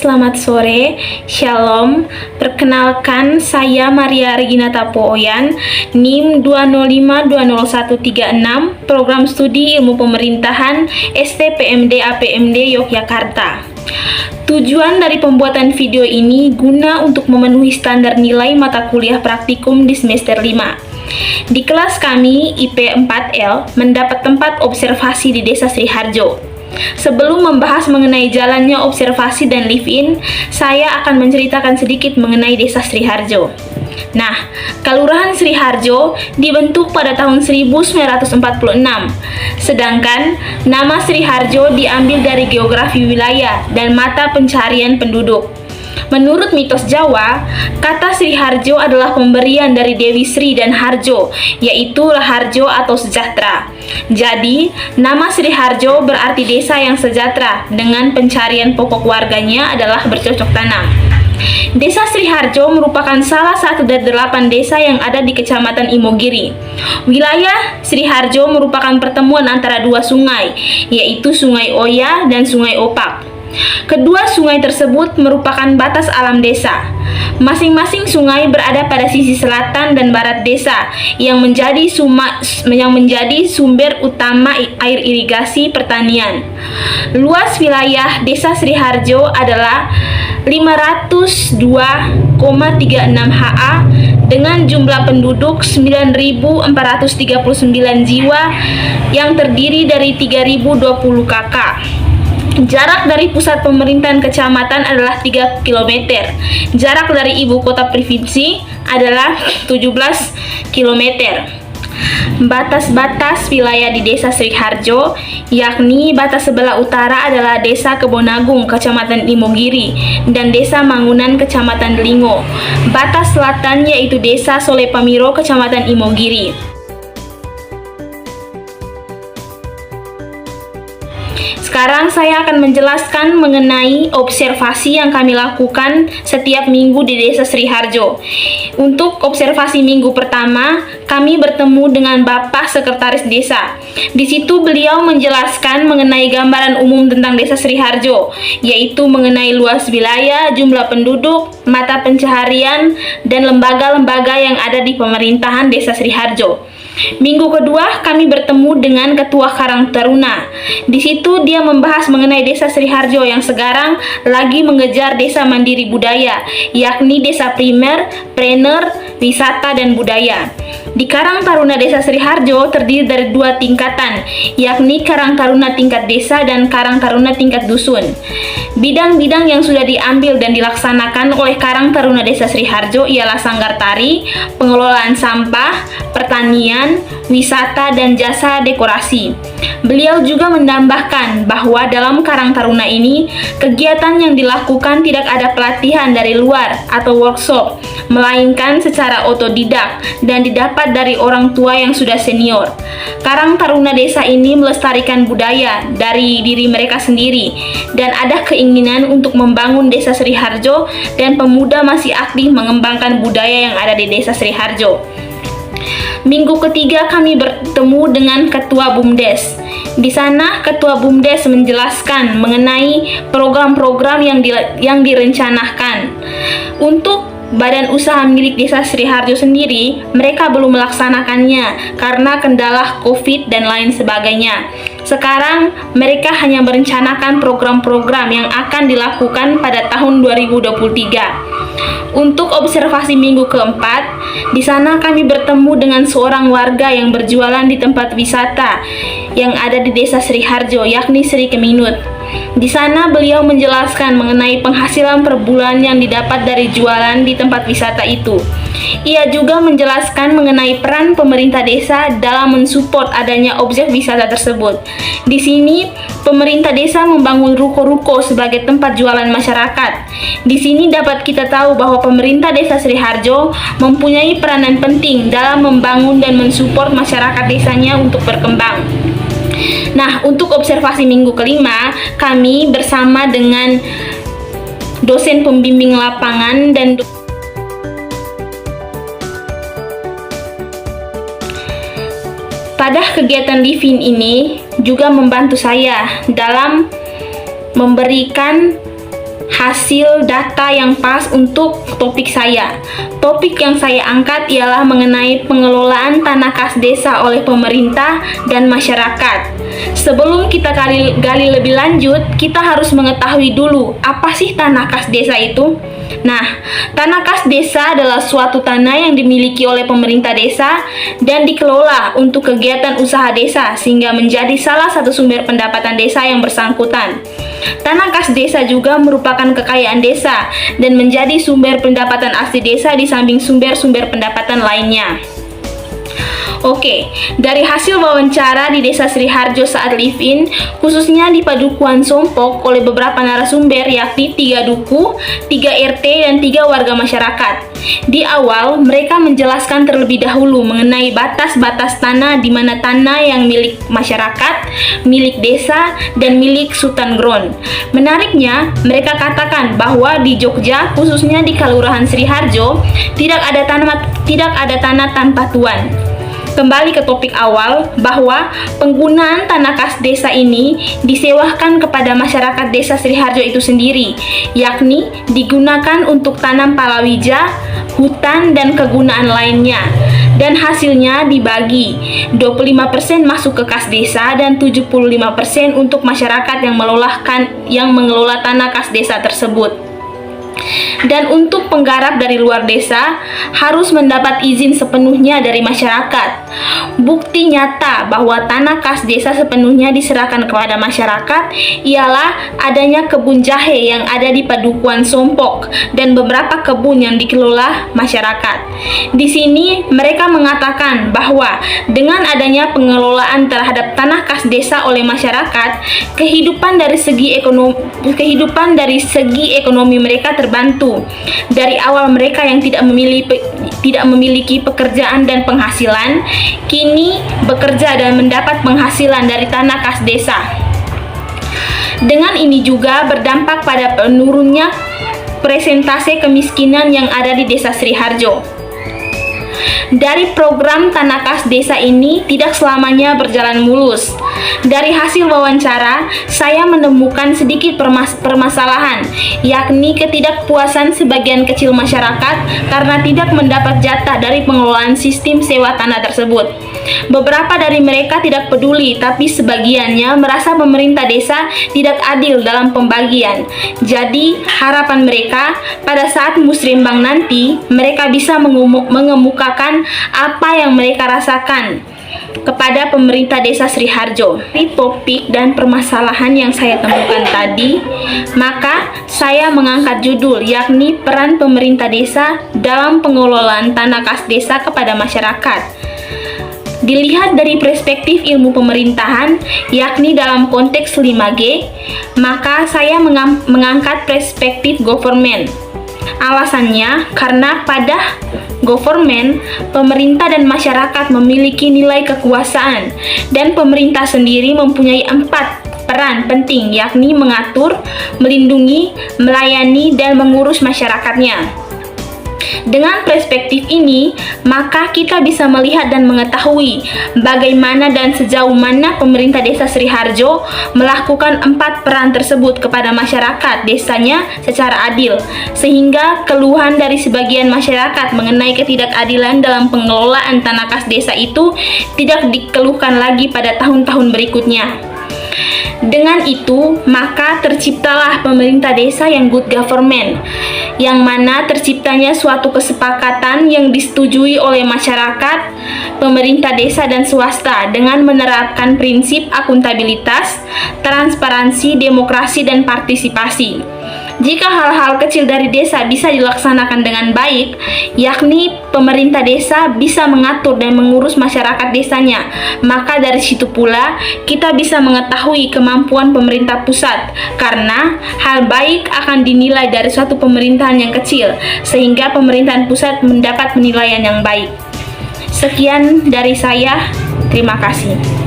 selamat sore. Shalom. Perkenalkan, saya Maria Regina Tapooyan, NIM 205-20136, Program Studi Ilmu Pemerintahan, STPMD APMD Yogyakarta. Tujuan dari pembuatan video ini guna untuk memenuhi standar nilai mata kuliah praktikum di semester 5. Di kelas kami, IP 4L, mendapat tempat observasi di Desa Sriharjo. Sebelum membahas mengenai jalannya observasi dan live-in, saya akan menceritakan sedikit mengenai Desa Sriharjo. Nah, Kelurahan Sriharjo dibentuk pada tahun 1946, sedangkan nama Sriharjo diambil dari geografi wilayah dan mata pencarian penduduk. Menurut mitos Jawa, kata Sriharjo adalah pemberian dari Dewi Sri dan Harjo, yaitu Raharjo atau sejahtera. Jadi, nama Sriharjo berarti desa yang sejahtera, dengan pencarian pokok warganya adalah bercocok tanam. Desa Sriharjo merupakan salah satu dari 8 desa yang ada di Kecamatan Imogiri. Wilayah Sriharjo merupakan pertemuan antara dua sungai, yaitu Sungai Oya dan Sungai Opak. Kedua sungai tersebut merupakan batas alam desa. Masing-masing sungai berada pada sisi selatan dan barat desa yang menjadi sumber utama air irigasi pertanian. Luas wilayah Desa Sriharjo adalah 502,36 ha dengan jumlah penduduk 9.439 jiwa yang terdiri dari 3.020 kakak. Jarak dari pusat pemerintahan kecamatan adalah 3 km. Jarak dari ibu kota provinsi adalah 17 km. Batas-batas wilayah di Desa Sriharjo, yakni batas sebelah utara adalah Desa Kebonagung, Kecamatan Imogiri, dan Desa Mangunan, Kecamatan Delingo. Batas selatan yaitu Desa Solepamiro, Kecamatan Imogiri. Sekarang saya akan menjelaskan mengenai observasi yang kami lakukan setiap minggu di Desa Sriharjo. Untuk observasi minggu pertama, kami bertemu dengan Bapak Sekretaris Desa. Di situ beliau menjelaskan mengenai gambaran umum tentang Desa Sriharjo, yaitu mengenai luas wilayah, jumlah penduduk, mata pencaharian, dan lembaga-lembaga yang ada di pemerintahan Desa Sriharjo. Minggu kedua, kami bertemu dengan Ketua Karang Taruna. Di situ dia membahas mengenai Desa Sriharjo yang sekarang lagi mengejar desa mandiri budaya, yakni desa primer, prener, wisata, dan budaya. Di Karang Taruna Desa Sriharjo terdiri dari 2 tingkatan, yakni Karang Taruna tingkat desa dan Karang Taruna tingkat dusun. Bidang-bidang yang sudah diambil dan dilaksanakan oleh Karang Taruna Desa Sriharjo ialah sanggar tari, pengelolaan sampah, pertanian, wisata, dan jasa dekorasi. Beliau juga menambahkan bahwa dalam Karang Taruna ini, kegiatan yang dilakukan tidak ada pelatihan dari luar atau workshop, melainkan secara otodidak dan didapat dari orang tua yang sudah senior. Karang Taruna desa ini melestarikan budaya dari diri mereka sendiri dan ada keinginan untuk membangun Desa Sriharjo, dan pemuda masih aktif mengembangkan budaya yang ada di Desa Sriharjo. Minggu ketiga kami bertemu dengan Ketua BUMDes. Di sana Ketua BUMDes menjelaskan mengenai program-program yang direncanakan. Untuk badan usaha milik Desa Sriharjo sendiri, mereka belum melaksanakannya karena kendala COVID dan lain sebagainya. Sekarang mereka hanya merencanakan program-program yang akan dilakukan pada tahun 2023. Untuk observasi minggu keempat, di sana kami bertemu dengan seorang warga yang berjualan di tempat wisata yang ada di Desa Sriharjo, yakni Sri Keminut. Di sana beliau menjelaskan mengenai penghasilan per bulan yang didapat dari jualan di tempat wisata itu. Ia juga menjelaskan mengenai peran pemerintah desa dalam mensupport adanya objek wisata tersebut. Di sini, pemerintah desa membangun ruko-ruko sebagai tempat jualan masyarakat. Di sini dapat kita tahu bahwa pemerintah Desa Sriharjo mempunyai peranan penting dalam membangun dan mensupport masyarakat desanya untuk berkembang. Nah, untuk observasi minggu kelima, kami bersama dengan dosen pembimbing lapangan dan pada kegiatan live-in ini juga membantu saya dalam memberikan hasil data yang pas untuk topik saya. Topik yang saya angkat ialah mengenai pengelolaan tanah kas desa oleh pemerintah dan masyarakat. Sebelum kita gali lebih lanjut, kita harus mengetahui dulu apa sih tanah kas desa itu. Nah, tanah kas desa adalah suatu tanah yang dimiliki oleh pemerintah desa dan dikelola untuk kegiatan usaha desa sehingga menjadi salah satu sumber pendapatan desa yang bersangkutan. Tanah kas desa juga merupakan kekayaan desa dan menjadi sumber pendapatan asli desa di samping sumber-sumber pendapatan lainnya. Oke, dari hasil wawancara di Desa Sriharjo saat live-in, khususnya di Padukuhan Sompok oleh beberapa narasumber yakni 3 duku, 3 RT, dan 3 warga masyarakat. Di awal, mereka menjelaskan terlebih dahulu mengenai batas-batas tanah di mana tanah yang milik masyarakat, milik desa, dan milik Sutan Gron. Menariknya, mereka katakan bahwa di Jogja, khususnya di Kelurahan Sriharjo, tidak ada tanah tanpa tuan. Kembali ke topik awal, bahwa penggunaan tanah kas desa ini disewakan kepada masyarakat desa Sriharjo itu sendiri, yakni digunakan untuk tanam palawija, hutan, dan kegunaan lainnya. Dan hasilnya dibagi, 25% masuk ke kas desa dan 75% untuk masyarakat yang mengelola tanah kas desa tersebut. Dan untuk penggarap dari luar desa harus mendapat izin sepenuhnya dari masyarakat. Bukti nyata bahwa tanah kas desa sepenuhnya diserahkan kepada masyarakat ialah adanya kebun jahe yang ada di Padukuhan Sompok dan beberapa kebun yang dikelola masyarakat. Di sini mereka mengatakan bahwa dengan adanya pengelolaan terhadap tanah kas desa oleh masyarakat, kehidupan dari segi ekonomi mereka terbantu. Dari awal mereka yang tidak memiliki pekerjaan dan penghasilan, kini bekerja dan mendapat penghasilan dari tanah kas desa. Dengan ini juga berdampak pada penurunnya persentase kemiskinan yang ada di Desa Sriharjo. Dari program tanah kas desa ini tidak selamanya berjalan mulus. Dari hasil wawancara, saya menemukan sedikit permasalahan, yakni ketidakpuasan sebagian kecil masyarakat karena tidak mendapat jatah dari pengelolaan sistem sewa tanah tersebut. Beberapa dari mereka tidak peduli, tapi sebagiannya merasa pemerintah desa tidak adil dalam pembagian. Jadi, harapan mereka pada saat musrembang nanti, mereka bisa mengemukakan apa yang mereka rasakan kepada pemerintah desa Sriharjo. Di topik dan permasalahan yang saya temukan tadi, maka saya mengangkat judul yakni peran pemerintah desa dalam pengelolaan tanah kas desa kepada masyarakat. Dilihat dari perspektif ilmu pemerintahan, yakni dalam konteks 5G, maka saya mengangkat perspektif government. Alasannya, karena pada government, pemerintah dan masyarakat memiliki nilai kekuasaan, dan pemerintah sendiri mempunyai 4 peran penting, yakni mengatur, melindungi, melayani, dan mengurus masyarakatnya. Dengan perspektif ini, maka kita bisa melihat dan mengetahui bagaimana dan sejauh mana pemerintah desa Sriharjo melakukan 4 peran tersebut kepada masyarakat desanya secara adil, sehingga keluhan dari sebagian masyarakat mengenai ketidakadilan dalam pengelolaan tanah kas desa itu tidak dikeluhkan lagi pada tahun-tahun berikutnya. Dengan itu, maka terciptalah pemerintah desa yang good government, yang mana terciptanya suatu kesepakatan yang disetujui oleh masyarakat, pemerintah desa, dan swasta dengan menerapkan prinsip akuntabilitas, transparansi, demokrasi, dan partisipasi. Jika hal-hal kecil dari desa bisa dilaksanakan dengan baik, yakni pemerintah desa bisa mengatur dan mengurus masyarakat desanya, maka dari situ pula kita bisa mengetahui kemampuan pemerintah pusat, karena hal baik akan dinilai dari suatu pemerintahan yang kecil, sehingga pemerintahan pusat mendapat penilaian yang baik. Sekian dari saya, terima kasih.